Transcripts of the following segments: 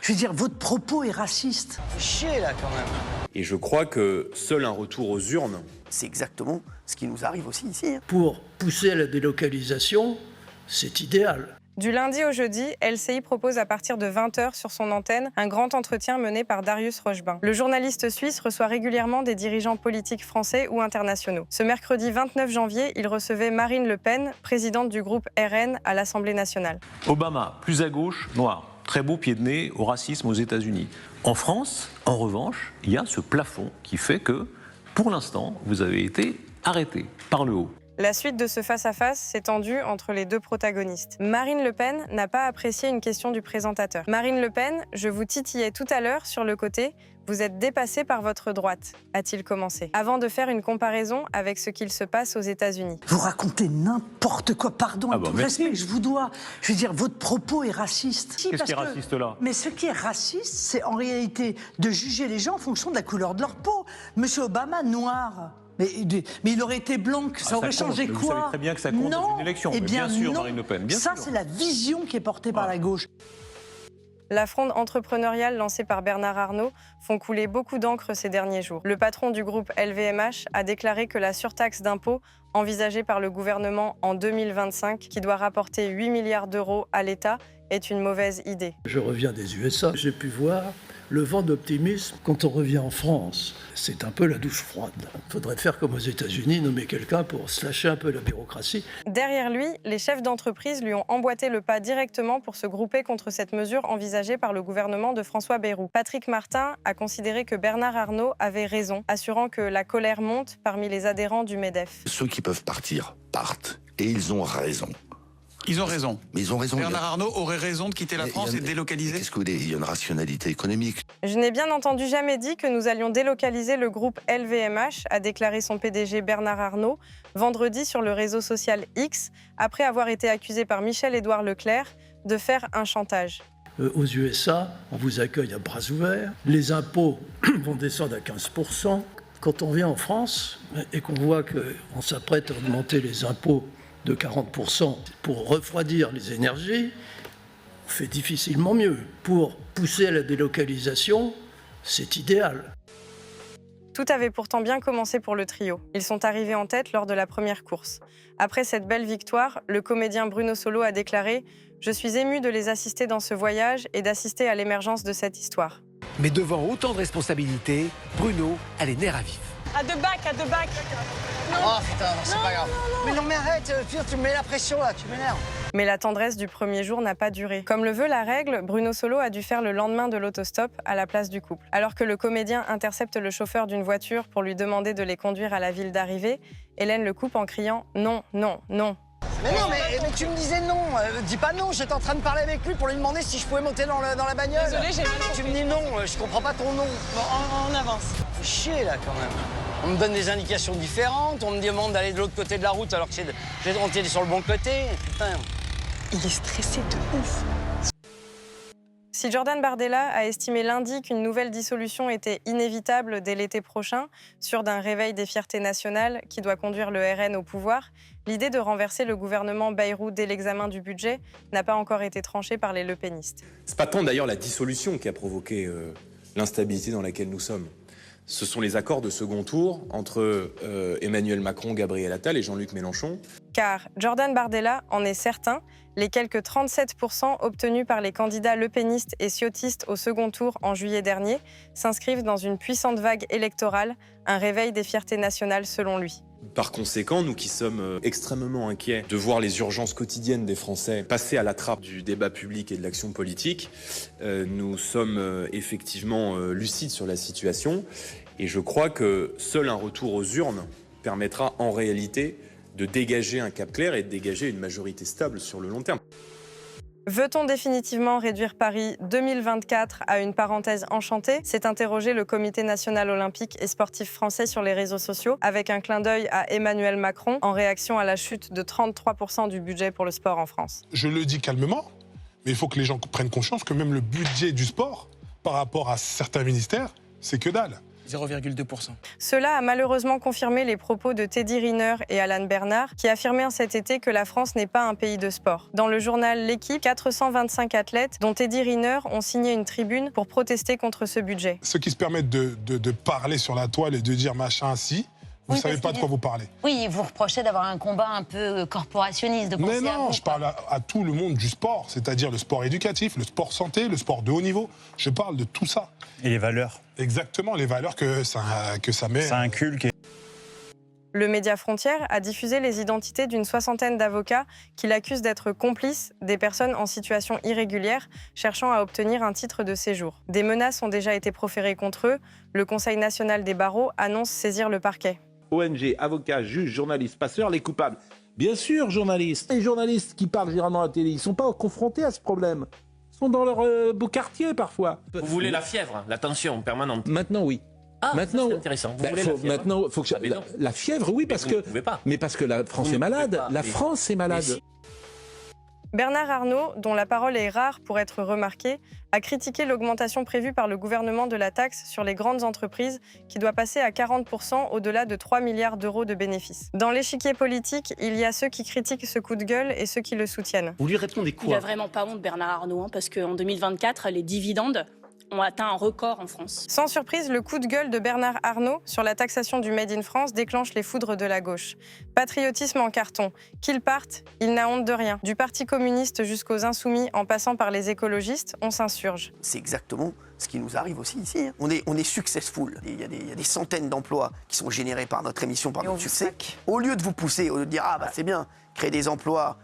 Je veux dire, votre propos est raciste. Faut chier là quand même. Et je crois que seul un retour aux urnes... C'est exactement ce qui nous arrive aussi ici. Pour pousser à la délocalisation, c'est idéal. Du lundi au jeudi, LCI propose à partir de 20h sur son antenne un grand entretien mené par Darius Rochebain. Le journaliste suisse reçoit régulièrement des dirigeants politiques français ou internationaux. Ce mercredi 29 janvier, il recevait Marine Le Pen, présidente du groupe RN à l'Assemblée nationale. Obama, plus à gauche, noir. Très beau pied de nez au racisme aux États-Unis. En France, en revanche, il y a ce plafond qui fait que, pour l'instant, vous avez été arrêté par le haut. La suite de ce face-à-face s'est tendue entre les deux protagonistes. Marine Le Pen n'a pas apprécié une question du présentateur. Marine Le Pen, je vous titillais tout à l'heure sur le côté. Vous êtes dépassé par votre droite, a-t-il commencé, avant de faire une comparaison avec ce qu'il se passe aux États-Unis. Vous racontez n'importe quoi, pardon, tout le respect que je vous dois. Je veux dire, votre propos est raciste. Qu'est-ce qui est raciste là ? Mais ce qui est raciste, c'est en réalité de juger les gens en fonction de la couleur de leur peau. Monsieur Obama, noir. Mais il aurait été blanc, ça aurait changé quoi ? Vous savez très bien que ça compte dans une élection. Eh bien, bien sûr, non. Marine Le Pen. Bien ça, sûr. c'est la vision qui est portée par la gauche. La fronde entrepreneuriale lancée par Bernard Arnault font couler beaucoup d'encre ces derniers jours. Le patron du groupe LVMH a déclaré que la surtaxe d'impôt envisagée par le gouvernement en 2025, qui doit rapporter 8 milliards d'euros à l'État, est une mauvaise idée. Je reviens des USA, j'ai pu voir le vent d'optimisme quand on revient en France. C'est un peu la douche froide. Il faudrait faire comme aux États-Unis, nommer quelqu'un pour se lâcher un peu la bureaucratie. Derrière lui, les chefs d'entreprise lui ont emboîté le pas directement pour se grouper contre cette mesure envisagée par le gouvernement de François Bayrou. Patrick Martin a considéré que Bernard Arnault avait raison, assurant que la colère monte parmi les adhérents du MEDEF. Ceux qui peuvent partir, partent. Et ils ont raison. Ils ont raison. Mais ils ont raison. Bernard Arnault aurait raison de quitter la France et de délocaliser. Qu'est-ce que vous voulez ? Il y a une rationalité économique. Je n'ai bien entendu jamais dit que nous allions délocaliser le groupe LVMH, a déclaré son PDG Bernard Arnault vendredi sur le réseau social X, après avoir été accusé par Michel-Édouard Leclerc de faire un chantage. Aux USA, on vous accueille à bras ouverts. Les impôts vont descendre à 15%. Quand on vient en France et qu'on voit qu'on s'apprête à augmenter les impôts de 40% pour refroidir les énergies, on fait difficilement mieux. Pour pousser à la délocalisation, c'est idéal. Tout avait pourtant bien commencé pour le trio. Ils sont arrivés en tête lors de la première course. Après cette belle victoire, le comédien Bruno Solo a déclaré « Je suis ému de les assister dans ce voyage et d'assister à l'émergence de cette histoire. » Mais devant autant de responsabilités, Bruno a les nerfs à vif. À deux bacs, à deux bacs. Oh putain, c'est pas grave. Mais non mais arrête, tu me mets la pression là, tu m'énerves. Mais la tendresse du premier jour n'a pas duré. Comme le veut la règle, Bruno Solo a dû faire le lendemain de l'autostop à la place du couple. Alors que le comédien intercepte le chauffeur d'une voiture pour lui demander de les conduire à la ville d'arrivée, Hélène le coupe en criant « Non, non, non ». Mais non, mais tu me disais non. Dis pas non, j'étais en train de parler avec lui pour lui demander si je pouvais monter dans la bagnole. Désolée, j'ai mal compris. Tu me dis non, je comprends pas ton nom. Bon, on avance. Faut chier là quand même. On me donne des indications différentes, on me demande d'aller de l'autre côté de la route alors que on était sur le bon côté. Putain. Il est stressé de ouf. Si Jordan Bardella a estimé lundi qu'une nouvelle dissolution était inévitable dès l'été prochain, sûr d'un réveil des fiertés nationales qui doit conduire le RN au pouvoir, l'idée de renverser le gouvernement Bayrou dès l'examen du budget n'a pas encore été tranchée par les lepénistes. C'est pas tant d'ailleurs la dissolution qui a provoqué l'instabilité dans laquelle nous sommes. Ce sont les accords de second tour entre Emmanuel Macron, Gabriel Attal et Jean-Luc Mélenchon. Car Jordan Bardella en est certain, les quelques 37% obtenus par les candidats lepénistes et ciotistes au second tour en juillet dernier s'inscrivent dans une puissante vague électorale, un réveil des fiertés nationales selon lui. Par conséquent, nous qui sommes extrêmement inquiets de voir les urgences quotidiennes des Français passer à la trappe du débat public et de l'action politique, nous sommes effectivement lucides sur la situation et je crois que seul un retour aux urnes permettra en réalité de dégager un cap clair et de dégager une majorité stable sur le long terme. Veut-on définitivement réduire Paris 2024 à une parenthèse enchantée ? S'est interrogé le Comité national olympique et sportif français sur les réseaux sociaux, avec un clin d'œil à Emmanuel Macron en réaction à la chute de 33% du budget pour le sport en France. Je le dis calmement, mais il faut que les gens prennent conscience que même le budget du sport, par rapport à certains ministères, c'est que dalle. 0,2%. Cela a malheureusement confirmé les propos de Teddy Riner et Alan Bernard, qui affirmaient cet été que la France n'est pas un pays de sport. Dans le journal L'Équipe, 425 athlètes, dont Teddy Riner, ont signé une tribune pour protester contre ce budget. Ceux qui se permettent de parler sur la toile et de dire machin si, vous ne savez pas de quoi vous parlez. Oui, vous reprochez d'avoir un combat un peu corporationniste, de penser Mais à non, vous, je parle à tout le monde du sport, c'est-à-dire le sport éducatif, le sport santé, le sport de haut niveau. Je parle de tout ça. Et les valeurs. Exactement, les valeurs que ça met. Ça inculque. Le Média Frontières a diffusé les identités d'une soixantaine d'avocats qui l'accusent d'être complices des personnes en situation irrégulière cherchant à obtenir un titre de séjour. Des menaces ont déjà été proférées contre eux. Le Conseil national des barreaux annonce saisir le parquet. ONG, avocats, juges, journalistes, passeurs, les coupables. Bien sûr, journalistes. Les journalistes qui parlent généralement à la télé, ils ne sont pas confrontés à ce problème. Ils sont dans leur beau quartier parfois. Vous voulez la fièvre, la tension permanente? Maintenant, oui. Ah, maintenant, c'est intéressant. Vous voulez la fièvre? Maintenant, faut que la fièvre, oui, parce que. Mais parce que la France est malade. La France est malade. Bernard Arnault, dont la parole est rare pour être remarquée, a critiqué l'augmentation prévue par le gouvernement de la taxe sur les grandes entreprises qui doit passer à 40% au-delà de 3 milliards d'euros de bénéfices. Dans l'échiquier politique, il y a ceux qui critiquent ce coup de gueule et ceux qui le soutiennent. Vous lui répondez quoi? Il n'a vraiment pas honte, Bernard Arnault, parce qu'en 2024, les dividendes ont atteint un record en France. Sans surprise, le coup de gueule de Bernard Arnault sur la taxation du Made in France déclenche les foudres de la gauche. Patriotisme en carton. Qu'il parte, il n'a honte de rien. Du Parti communiste jusqu'aux Insoumis, en passant par les écologistes, on s'insurge. C'est exactement ce qui nous arrive aussi ici. On est successful. Il y a des centaines d'emplois qui sont générés par notre émission, par notre succès. Au lieu de vous pousser, au lieu de dire « Ah, bah c'est bien, créer des emplois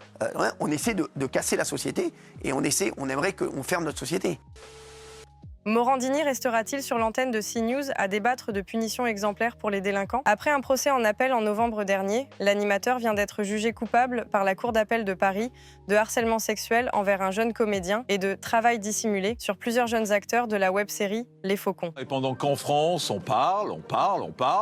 on essaie de casser la société et on aimerait qu'on ferme notre société. Morandini restera-t-il sur l'antenne de CNews à débattre de punitions exemplaires pour les délinquants? Après un procès en appel en novembre dernier, l'animateur vient d'être jugé coupable par la Cour d'appel de Paris de harcèlement sexuel envers un jeune comédien et de travail dissimulé sur plusieurs jeunes acteurs de la web-série Les Faucons. Et pendant qu'en France, on parle,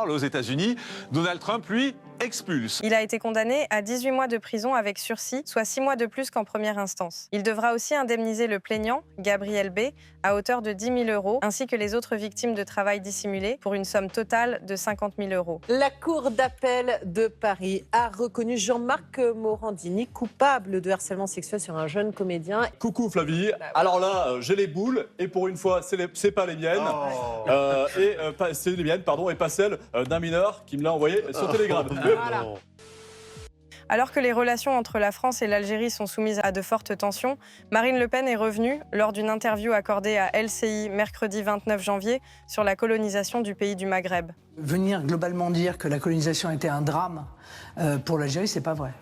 aux États-Unis, Donald Trump, lui, expulse. Il a été condamné à 18 mois de prison avec sursis, soit 6 mois de plus qu'en première instance. Il devra aussi indemniser le plaignant, Gabriel B., à hauteur de 10 000 €, ainsi que les autres victimes de travail dissimulé, pour une somme totale de 50 000 €. La Cour d'appel de Paris a reconnu Jean-Marc Morandini coupable de harcèlement sexuel sur un jeune comédien. Coucou Flavie, alors là, j'ai les boules, et pour une fois, c'est pas les miennes, c'est les miennes, pardon, et pas celles d'un mineur qui me l'a envoyé sur Telegram. Voilà. Alors que les relations entre la France et l'Algérie sont soumises à de fortes tensions, Marine Le Pen est revenue, lors d'une interview accordée à LCI mercredi 29 janvier, sur la colonisation du pays du Maghreb. Venir globalement dire que la colonisation était un drame pour l'Algérie, c'est pas vrai.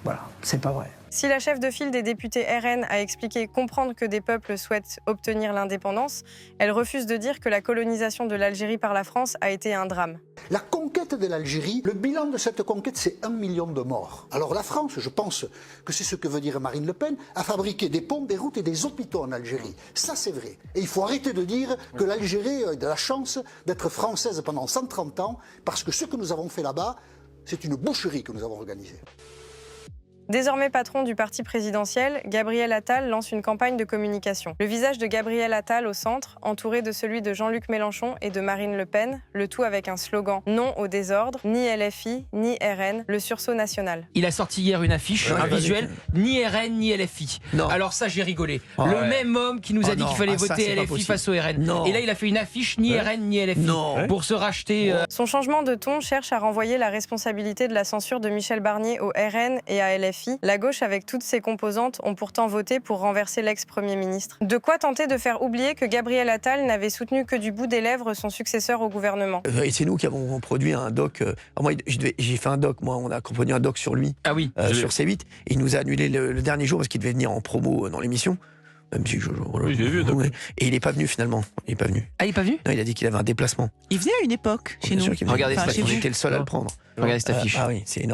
Voilà, c'est pas vrai. Si la chef de file des députés RN a expliqué comprendre que des peuples souhaitent obtenir l'indépendance, elle refuse de dire que la colonisation de l'Algérie par la France a été un drame. La conquête de l'Algérie, le bilan de cette conquête, c'est 1 million de morts. Alors la France, je pense que c'est ce que veut dire Marine Le Pen, a fabriqué des ponts, des routes et des hôpitaux en Algérie. Ça, c'est vrai. Et il faut arrêter de dire que l'Algérie a de la chance d'être française pendant 130 ans, parce que ce que nous avons fait là-bas, c'est une boucherie que nous avons organisée. Désormais patron du parti présidentiel, Gabriel Attal lance une campagne de communication. Le visage de Gabriel Attal au centre, entouré de celui de Jean-Luc Mélenchon et de Marine Le Pen, le tout avec un slogan « Non au désordre, ni LFI, ni RN, le sursaut national ». Il a sorti hier une affiche, un visuel, ni RN, ni LFI. Non. Alors ça, j'ai rigolé. Le même homme qui nous a dit qu'il fallait voter LFI face au RN. Non. Et là, il a fait une affiche, ni RN, ni LFI, pour se racheter... Son changement de ton cherche à renvoyer la responsabilité de la censure de Michel Barnier au RN et à LFI. La gauche, avec toutes ses composantes, ont pourtant voté pour renverser l'ex-premier ministre. De quoi tenter de faire oublier que Gabriel Attal n'avait soutenu que du bout des lèvres son successeur au gouvernement. Et c'est nous qui avons produit un doc. Moi, j'ai fait un doc, moi, on a produit un doc sur lui, sur C8. Et il nous a annulé le dernier jour parce qu'il devait venir en promo dans l'émission. Même si oui, j'ai vu. Ouais. Et il n'est pas venu finalement. Il n'est pas venu. Ah, il n'est pas venu? Non, il a dit qu'il avait un déplacement. Il venait à une époque chez nous. Regardez, on était le seul à le prendre. Regardez cette affiche. Ah oui, c'est énorme.